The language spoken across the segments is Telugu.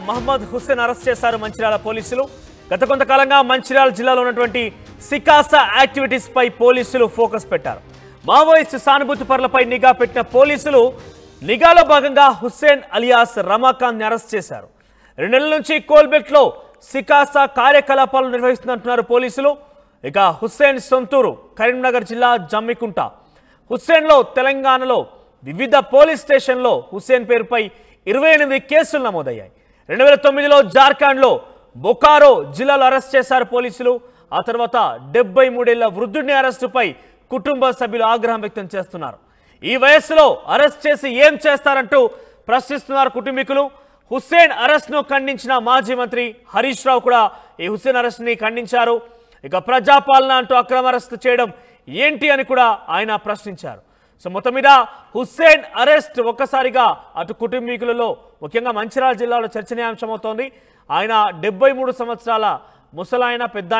మహమ్మద్ హుస్సేన్ అరెస్ట్ చేశారు మంచిర్యాల పోలీసులు. గత కొంతకాలంగా మంచిర్యాల జిల్లాలో ఉన్నటువంటి సికాసా యాక్టివిటీస్ పై పోలీసులు ఫోకస్ పెట్టారు. మావోయిస్టు సానుభూతి పరులపై నిఘా పెట్టిన పోలీసులు నిఘాలో భాగంగా హుస్సేన్ అలియాస్ రమాకాంత్ ని అరెస్ట్ చేశారు. 2 నెలల నుంచి కోల్బెట్లో సికాసా కార్యకలాపాలు నిర్వహిస్తున్నట్టున్నారు పోలీసులు. ఇక హుస్సేన్ సొంతూరు కరీంనగర్ జిల్లా జమ్మికుంట. హుస్సేన్లో తెలంగాణలో వివిధ పోలీస్ స్టేషన్లో హుస్సేన్ పేరుపై 28 కేసులు నమోదయ్యాయి. 2009లో జార్ఖండ్లో బొకారో జిల్లాలో అరెస్ట్ చేశారు పోలీసులు. ఆ తర్వాత 73 ఏళ్ల వృద్ధుడిని అరెస్టుపై కుటుంబ సభ్యులు ఆగ్రహం వ్యక్తం చేస్తున్నారు. ఈ వయస్సులో అరెస్ట్ చేసి ఏం చేస్తారంటూ ప్రశ్నిస్తున్నారు కుటుంబీకులు. హుస్సేన్ అరెస్ట్ను ఖండించిన మాజీ మంత్రి హరీష్ రావు కూడా ఈ హుస్సేన్ అరెస్ట్ని ఖండించారు. ఇక ప్రజాపాలన అంటూ అక్రమ అరెస్ట్ చేయడం ఏంటి అని కూడా ఆయన ప్రశ్నించారు. సో మొత్తం మీద హుస్సేన్ అరెస్ట్ ఒక్కసారిగా అటు కుటుంబీకులలో ముఖ్యంగా మంచిర్యాల జిల్లాలో చర్చనీయాంశమవుతోంది. ఆయన 73 సంవత్సరాల ముసలాయన పెద్ద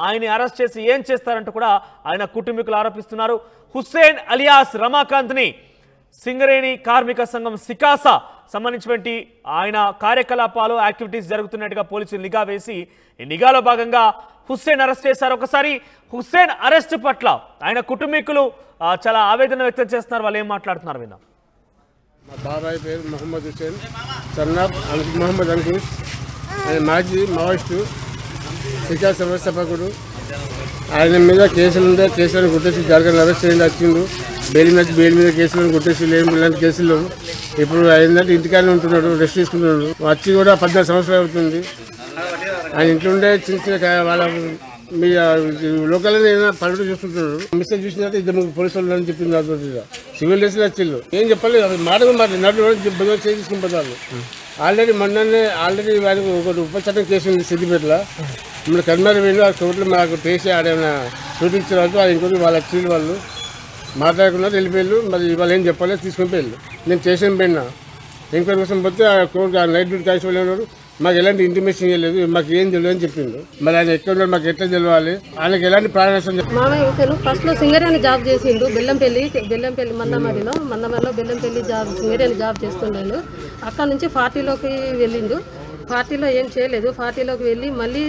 ఆయన్ని అరెస్ట్ చేసి ఏం చేస్తారంటూ కూడా ఆయన కుటుంబీకులు ఆరోపిస్తున్నారు. హుస్సేన్ అలియాస్ రమాకాంత్ని సింగరేణి కార్మిక సంఘం సికాసా సంబంధించినటువంటి ఆయన కార్యకలాపాలు యాక్టివిటీస్ జరుగుతున్నట్టుగా పోలీసులు నిఘా వేసి ఈ నిఘాలో భాగంగా హుస్సేన్ అరెస్ట్ చేశారు. ఒకసారి హుస్సేన్ అరెస్ట్ పట్ల ఆయన కుటుంబీకులు చాలా ఆవేదన వ్యక్తం చేస్తున్నారు. వాళ్ళు ఏం మాట్లాడుతున్నారు విందాం. మా బాబాయ్ పేరు మహమ్మద్ హుస్సేన్, సన్నాబ్ మహమ్మద్ అంకుష్. ఆయన మాజీ మావోయిస్టు సికాసా వ్యవస్థాపకుడు. ఆయన మీద కేసులుంటే కేసులను కొట్టేసి జార్ఖండ్ అరెస్ట్ చేయండి వచ్చిండు. బెయిల్ మీద కేసులను కొట్టేసి లేని ఇలాంటి కేసులు ఇప్పుడు ఏంటంటే ఇంటికానే ఉంటున్నాడు, రెస్ట్ తీసుకుంటున్నాడు. వచ్చి కూడా 14 సంవత్సరాలు అవుతుంది. ఆయన ఇంట్లో ఉండే చిన్న చిన్న వాళ్ళ మీ లోకల్ ఏదైనా పనులు చూసుకుంటున్నారు. మిస్టేక్ చూసిన తర్వాత 2 పోలీసు వాళ్ళు అని చెప్పింది. సివిల్ డ్రెస్లు వచ్చిళ్ళు ఏం చెప్పలేదు. మాట నడు చేసుకుని పోతారు. ఆల్రెడీ వారికి ఒకటి ఉప చట్టం కేసు ఉంది సిద్దిపేటలో. మన కర్మారి వెళ్ళి ఆ కోర్టులో మాకు టేసి ఆడేమైనా చూపించిన వరకు అది ఇంకొకటి వాళ్ళ వచ్చి వాళ్ళు మాట్లాడుకున్నారు, వెళ్ళిపోయారు. మరి వాళ్ళు ఏం చెప్పలేదు, తీసుకుని పోయారు. నేను స్టేషన్ పోయినా ఎంక్వైరీ కోసం పోతే ఆ కోర్టు నైట్ డ్యూటీ కాల్సి వెళ్ళినాడు. మాకు ఎలాంటి ఇంటిమేషన్ ఇవ్వలేదు, మాకు ఏం తెలియదు అని చెప్పిండు. మరి ఆయన ఎక్కడ ఉన్నాడు, మాకు ఎట్లా తెలియాలి, ఆయనకి ఎలాంటి ప్రాణాసం. మామయ్య హుస్సేన్ ఫస్ట్లో సింగరేణి జాబ్ చేసిండు. బెల్లంపల్లి మందమరిలో బెల్లంపల్లి సింగరేణి జాబ్ చేస్తుండేను. అక్కడ నుంచి పార్టీలోకి వెళ్ళిండు. పార్టీలో ఏం చేయలేదు. పార్టీలోకి వెళ్ళి మళ్ళీ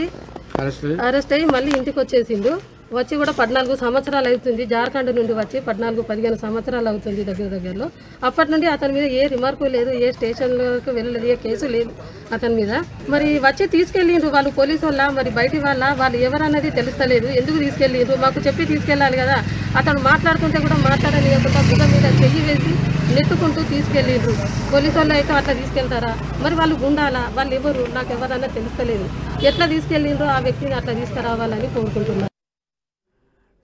అరెస్ట్ అయ్యి మళ్ళీ ఇంటికి వచ్చేసిండు. వచ్చి కూడా 14 సంవత్సరాలు అవుతుంది. జార్ఖండ్ నుండి వచ్చి 14-15 సంవత్సరాలు అవుతుంది దగ్గరలో. అప్పటి నుండి అతని మీద ఏ రిమార్కు లేదు, ఏ స్టేషన్లోకి వెళ్ళలేదు, ఏ కేసు లేదు అతని మీద. మరి వచ్చి తీసుకెళ్ళిండ్రు వాళ్ళు పోలీసు వాళ్ళ, మరి బయటి వాళ్ళు ఎవరన్నది తెలుస్తలేదు. ఎందుకు తీసుకెళ్ళిండ్రు మాకు చెప్పి తీసుకెళ్ళాలి కదా. అతను మాట్లాడుతుంటే కూడా మాట్లాడలేకుండా బుగ మీద చెయ్యి వేసి నెట్టుకుంటూ తీసుకెళ్ళిండ్రు. పోలీసు వాళ్ళు అయితే అట్లా తీసుకెళ్తారా? మరి వాళ్ళు గుండాలా, వాళ్ళు ఎవరు, నాకు ఎవరన్నా తెలుస్తలేదు. ఎట్లా తీసుకెళ్ళిండ్రు ఆ వ్యక్తిని అట్లా తీసుకురావాలని కోరుకుంటున్నారు.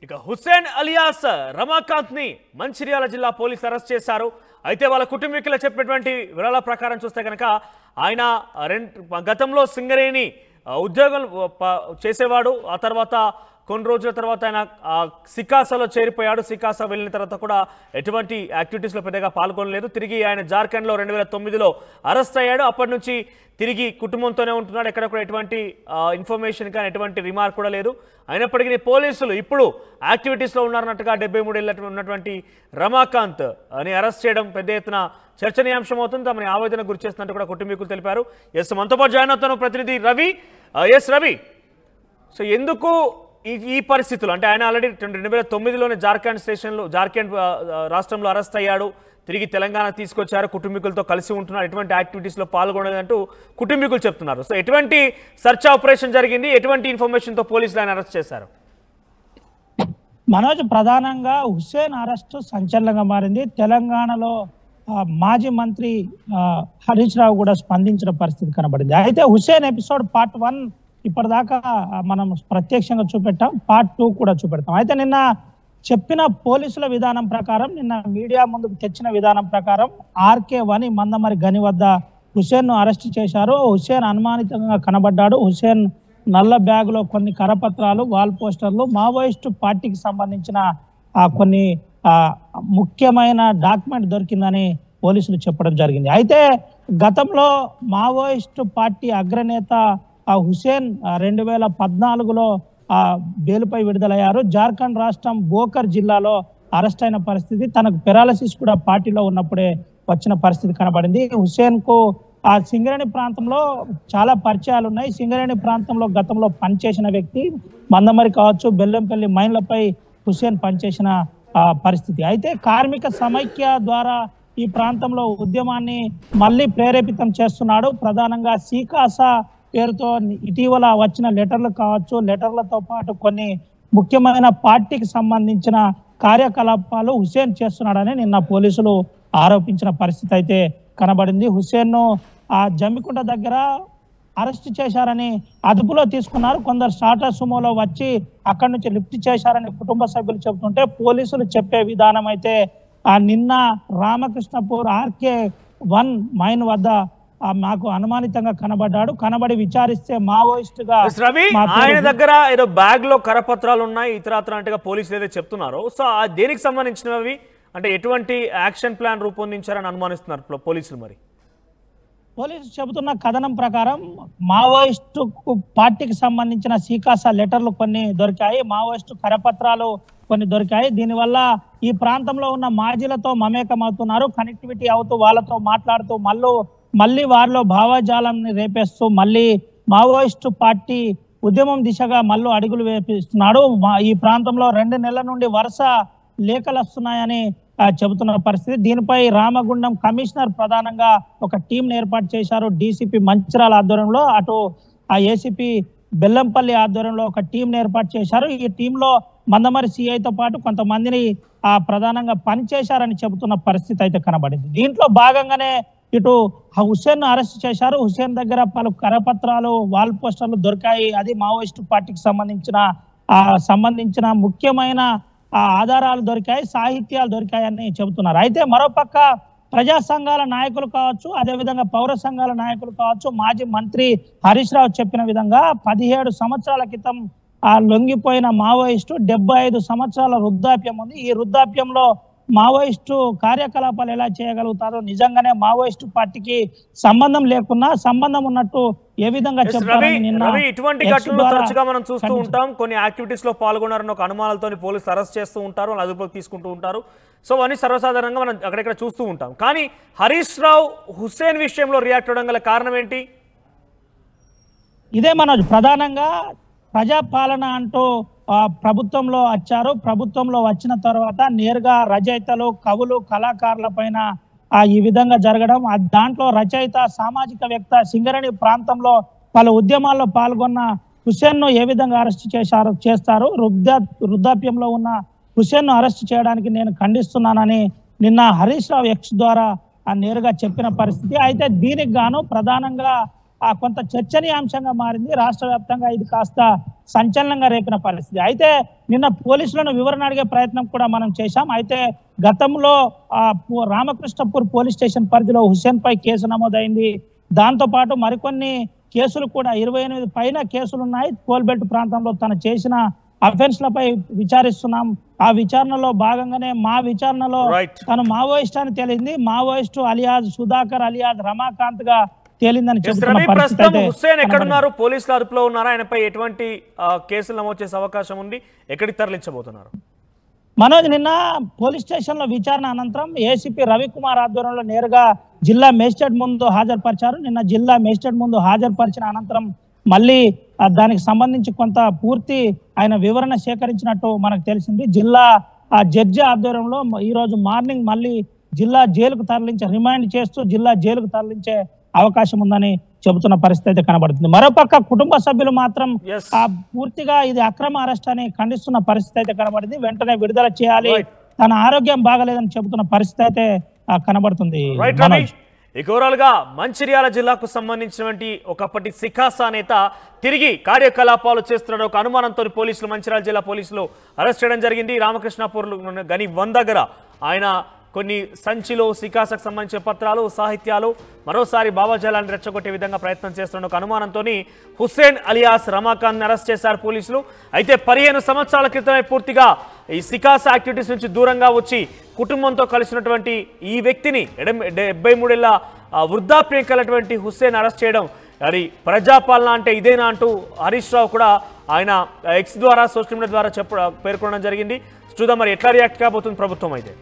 ఇక హుస్సేన్ అలియాస్ రమాకాంత్ ని మంచిర్యాల జిల్లా పోలీసు అరెస్ట్ చేశారు. అయితే వాళ్ళ కుటుంబీకులు చెప్పినటువంటి వివరాల ప్రకారం చూస్తే కనుక ఆయన గతంలో సింగరేణి ఉద్యోగం చేసేవాడు. ఆ తర్వాత కొన్ని రోజుల తర్వాత ఆయన సికాసాలో చేరిపోయాడు. సికాసా వెళ్ళిన తర్వాత కూడా ఎటువంటి యాక్టివిటీస్లో పెద్దగా పాల్గొనలేదు. తిరిగి ఆయన జార్ఖండ్లో 2009లో అరెస్ట్ అయ్యాడు. అప్పటి నుంచి తిరిగి కుటుంబంతోనే ఉంటున్నాడు. ఎక్కడ కూడా ఎటువంటి ఇన్ఫర్మేషన్ కానీ ఎటువంటి రిమార్క్ కూడా లేదు. అయినప్పటికీ పోలీసులు ఇప్పుడు యాక్టివిటీస్లో ఉన్నారన్నట్టుగా 73 ఏళ్ళ ఉన్నటువంటి రమాకాంత్ అని అరెస్ట్ చేయడం పెద్ద ఎత్తున చర్చనీయాంశం అవుతుంది. తమని ఆవేదన గురి చేస్తున్నట్టు కూడా కుటుంబీకులు తెలిపారు. ఎస్, మనతో పాటు జాయిన్ అవుతాను ప్రతినిధి రవి. రవి, సో ఎందుకు ఈ పరిస్థితులు అంటే ఆయన ఆల్రెడీ 2009లోనే జార్ఖండ్ రాష్ట్రంలో అరెస్ట్ అయ్యాడు. తిరిగి తెలంగాణ తీసుకొచ్చారు, కుటుంబీకులతో కలిసి ఉంటున్నారు, ఎటువంటి యాక్టివిటీస్లో పాల్గొనలేదంటూ కుటుంబీకులు చెప్తున్నారు. సో ఎటువంటి సర్చ్ ఆపరేషన్ జరిగింది, ఎటువంటి ఇన్ఫర్మేషన్తో పోలీసులు ఆయన అరెస్ట్ చేశారు? మనోజ్, ప్రధానంగా హుస్సేన్ అరెస్టు సంచలనంగా మారింది. తెలంగాణలో మాజీ మంత్రి హరీష్ రావు కూడా స్పందించిన పరిస్థితి కనబడింది. అయితే హుస్సేన్ ఎపిసోడ్ పార్ట్ 1 ఇప్పటిదాకా మనం ప్రత్యక్షంగా చూపెట్టాం, పార్ట్ 2 కూడా చూపెడతాం. అయితే నిన్న చెప్పిన పోలీసుల విధానం ప్రకారం, నిన్న మీడియా ముందుకు తెచ్చిన విధానం ప్రకారం RK1 మందమరి గని వద్ద హుస్సేన్ను అరెస్ట్ చేశారు. హుస్సేన్ అనుమానితంగా కనబడ్డాడు. హుస్సేన్ నల్ల బ్యాగులో కొన్ని కరపత్రాలు, వాల్ పోస్టర్లు, మావోయిస్టు పార్టీకి సంబంధించిన కొన్ని ముఖ్యమైన డాక్యుమెంట్ దొరికిందని పోలీసులు చెప్పడం జరిగింది. అయితే గతంలో మావోయిస్టు పార్టీ అగ్రనేత హుస్సేన్ 2014లో బెయిల్పై విడుదలయ్యారు. జార్ఖండ్ రాష్ట్రం బోకర్ జిల్లాలో అరెస్ట్ అయిన పరిస్థితి, తనకు పెరాలసిస్ కూడా పార్టీలో ఉన్నప్పుడే వచ్చిన పరిస్థితి కనబడింది. హుస్సేన్ కు ఆ సింగరేణి ప్రాంతంలో చాలా పరిచయాలు ఉన్నాయి. సింగరేణి ప్రాంతంలో గతంలో పనిచేసిన వ్యక్తి, మందమరి కావచ్చు, బెల్లంపల్లి మైన్లపై హుస్సేన్ పనిచేసిన పరిస్థితి. అయితే కార్మిక సమైక్య ద్వారా ఈ ప్రాంతంలో ఉద్యమాన్ని మళ్ళీ ప్రేరేపితం చేస్తున్నాడు. ప్రధానంగా సీకాసా పేరుతో ఇటీవల వచ్చిన లెటర్లు కావచ్చు, లెటర్లతో పాటు కొన్ని ముఖ్యమైన పార్టీకి సంబంధించిన కార్యకలాపాలు హుస్సేన్ చేస్తున్నాడని నిన్న పోలీసులు ఆరోపించిన పరిస్థితి అయితే కనబడింది. హుస్సేన్ను ఆ జమ్మికుంట దగ్గర అరెస్ట్ చేశారని అదుపులో తీసుకున్నారు. కొందరు టాటా సుమోలో వచ్చి అక్కడి నుంచి లిఫ్ట్ చేశారని కుటుంబ సభ్యులు చెబుతుంటే పోలీసులు చెప్పే విధానం అయితే నిన్న రామకృష్ణపూర్ RK1 మైన్ వద్ద మాకు అనుమానితంగా కనబడి విచారిస్తే మావోయిస్ట్ గా ఆయన దగ్గర ఏదో బ్యాగ్ లో కరపత్రాలు ఉన్నాయి ఇతరాత్ర అంటేగా పోలీసులు ఏదో చెప్తున్నారు. సో దేనికి సంబంధించినవి అంటే ఎటువంటి యాక్షన్ ప్లాన్ రూపొందించారని అనుమానిస్తున్నారు పోలీసులు? మరి పోలీసులు చెబుతున్న కథనం ప్రకారం మావోయిస్టు పార్టీకి సంబంధించిన సీకాసా లెటర్లు కొన్ని దొరికాయి, మావోయిస్టు కరపత్రాలు కొన్ని దొరికాయి. దీనివల్ల ఈ ప్రాంతంలో ఉన్న మాజీలతో మమేకమవుతున్నారు, కనెక్టివిటీ అవుతూ వాళ్ళతో మాట్లాడుతూ మళ్ళీ వారిలో భావజాలాన్ని రేపేస్తూ మళ్ళీ మావోయిస్టు పార్టీ ఉద్యమం దిశగా మళ్ళీ అడుగులు వేపిస్తున్నాడు. ఈ ప్రాంతంలో 2 నెలల నుండి వరుస లేఖలు వస్తున్నాయని చెబుతున్న పరిస్థితి. దీనిపై రామగుండం కమిషనర్ ప్రధానంగా ఒక టీంను ఏర్పాటు చేశారు. DCP మంచిర్యాల ఆధ్వర్యంలో, అటు ACP బెల్లంపల్లి ఆధ్వర్యంలో ఒక టీంను ఏర్పాటు చేశారు. ఈ టీంలో మందమరి CIతో పాటు కొంతమందిని ప్రధానంగా పనిచేశారని చెబుతున్న పరిస్థితి అయితే కనబడింది. దీంట్లో భాగంగానే ఇటు హుస్సేన్ అరెస్ట్ చేశారు. హుస్సేన్ దగ్గర పలు కరపత్రాలు, వాల్ పోస్టర్లు దొరికాయి. అది మావోయిస్టు పార్టీకి సంబంధించిన ముఖ్యమైన ఆధారాలు దొరికాయి, సాహిత్యాలు దొరికాయని చెబుతున్నారు. అయితే మరోపక్క ప్రజా సంఘాల నాయకులు కావచ్చు, అదేవిధంగా పౌర సంఘాల నాయకులు కావచ్చు, మాజీ మంత్రి హరీష్ రావు చెప్పిన విధంగా 17 సంవత్సరాల క్రితం లొంగిపోయిన మావోయిస్టు 75 సంవత్సరాల వృద్ధాప్యం ఉంది. ఈ వృద్ధాప్యంలో మావోయిస్టు కార్యకలాపాలు ఎలా చేయగలుగుతారో, నిజంగానే మావోయిస్టు పార్టీకి సంబంధం లేకున్నా సంబంధం ఉన్నట్టు ఏ విధంగా చెప్తారని నిన్న ఇటువంటి ఘటనలు తరచుగా మనం చూస్తూ ఉంటాం. కొన్ని యాక్టివిటీస్ లో పాల్గొన్నారని ఒక అనుమానాలతో పోలీసులు అరెస్ట్ చేస్తూ ఉంటారు, అదుపులోకి తీసుకుంటూ ఉంటారు. సో అవన్నీ సర్వసాధారణంగా మనం అక్కడెక్కడ చూస్తూ ఉంటాం. కానీ హరీష్ రావు హుస్సేన్ విషయంలో రియాక్ట్ అవడం గల కారణం ఏంటి? ఇదే మనోజ్, ప్రధానంగా ప్రజాపాలన అంటూ ప్రభుత్వంలో వచ్చారు. ప్రభుత్వంలో వచ్చిన తర్వాత నేరుగా రచయితలు, కవులు, కళాకారుల పైన ఈ విధంగా జరగడం, దాంట్లో రచయిత, సామాజికవేత్త, సింగరేణి ప్రాంతంలో పలు ఉద్యమాల్లో పాల్గొన్న హుస్సేన్ను ఏ విధంగా అరెస్ట్ చేస్తారు, వృద్ధాప్యంలో ఉన్న హుస్సేన్ను అరెస్ట్ చేయడానికి నేను ఖండిస్తున్నానని నిన్న హరీష్ రావు X ద్వారా నేరుగా చెప్పిన పరిస్థితి. అయితే దీనికి గాను ప్రధానంగా కొంత చర్చనీయాంశంగా మారింది. రాష్ట్ర వ్యాప్తంగా ఇది కాస్త సంచలనంగా రేపిన పరిస్థితి. అయితే నిన్న పోలీసులను వివరణ అడిగే ప్రయత్నం కూడా మనం చేశాం. అయితే గతంలో రామకృష్ణపూర్ పోలీస్ స్టేషన్ పరిధిలో హుస్సేన్ పై కేసు నమోదైంది. దాంతో పాటు మరికొన్ని కేసులు కూడా 28 పైన కేసులు ఉన్నాయి. కోల్బెల్ట్ ప్రాంతంలో తను చేసిన అఫెన్స్లపై విచారిస్తున్నాం. ఆ విచారణలో భాగంగానే మా విచారణలో తను మావోయిస్ట్ అని తేలింది. Maoist alias Sudhakar alias Ramakant గా తేలిందని చెప్తున్నారు. హుస్సేన్ ఎక్కడున్నారు? పోలీసుల అదుపులో ఉన్నారా? ఆయనపై ఎటువంటి కేసులు నమోదు చేసే అవకాశం ఉంది? ఎక్కడికి తరలించబోతున్నారు? మనోజ్, నిన్న పోలీస్ స్టేషన్ లో విచారణ అనంతరం ACP రవికుమార్ ఆధ్వర్యంలో నేరుగా జిల్లా మేజిస్ట్రేట్ ముందు హాజరుపరిచారు. నిన్న జిల్లా మేజిస్ట్రేట్ ముందు హాజరుపరిచిన అనంతరం మళ్ళీ దానికి సంబంధించి కొంత పూర్తి ఆయన వివరణ సేకరించినట్టు మనకు తెలిసింది. జిల్లా జడ్జి ఆధ్వర్యంలో ఈ రోజు మార్నింగ్ మళ్ళీ జిల్లా జైలుకు రిమాండ్ చేస్తూ జిల్లా జైలుకు తరలించే అవకాశం ఉందని చెబుతున్న పరిస్థితి అయితే కనబడుతుంది. మరోపక్క కుటుంబ సభ్యులు మాత్రం పూర్తిగా ఇది అక్రమ అరెస్ట్ అని ఖండిస్తున్న పరిస్థితి అయితే కనబడింది. వెంటనే విడుదల చేయాలి, తన ఆరోగ్యం బాగలేదని చెబుతున్న పరిస్థితి అయితే కనబడుతుంది. ఓవరాల్గా మంచిర్యాల జిల్లాకు సంబంధించినటువంటి ఒకప్పటి సికాసా నేత తిరిగి కార్యకలాపాలు చేస్తున్న ఒక అనుమానంతో పోలీసులు, మంచిర్యాల జిల్లా పోలీసులు అరెస్ట్ చేయడం జరిగింది. రామకృష్ణపూర్ గని 1 దగ్గర ఆయన కొన్ని సంచిలో సికాసాకు సంబంధించిన పత్రాలు, సాహిత్యాలు మరోసారి భావజాలాన్ని రెచ్చగొట్టే విధంగా ప్రయత్నం చేస్తున్న ఒక అనుమానంతో హుస్సేన్ అలియాస్ రమాకాంత్ అరెస్ట్ చేశారు పోలీసులు. అయితే 15 సంవత్సరాల క్రితమే పూర్తిగా ఈ సికాసా యాక్టివిటీస్ నుంచి దూరంగా వచ్చి కుటుంబంతో కలిసినటువంటి ఈ వ్యక్తిని 73 ఏళ్ల వృద్ధాప్యం కలిగినటువంటి హుస్సేన్ అరెస్ట్ చేయడం అది ప్రజాపాలన అంటే ఇదేనా అంటూ హరీష్ రావు కూడా ఆయన X ద్వారా, సోషల్ మీడియా ద్వారా పేర్కొనడం జరిగింది. చూద్దాం మరి ఎట్లా రియాక్ట్ కాబోతుంది ప్రభుత్వం అయితే.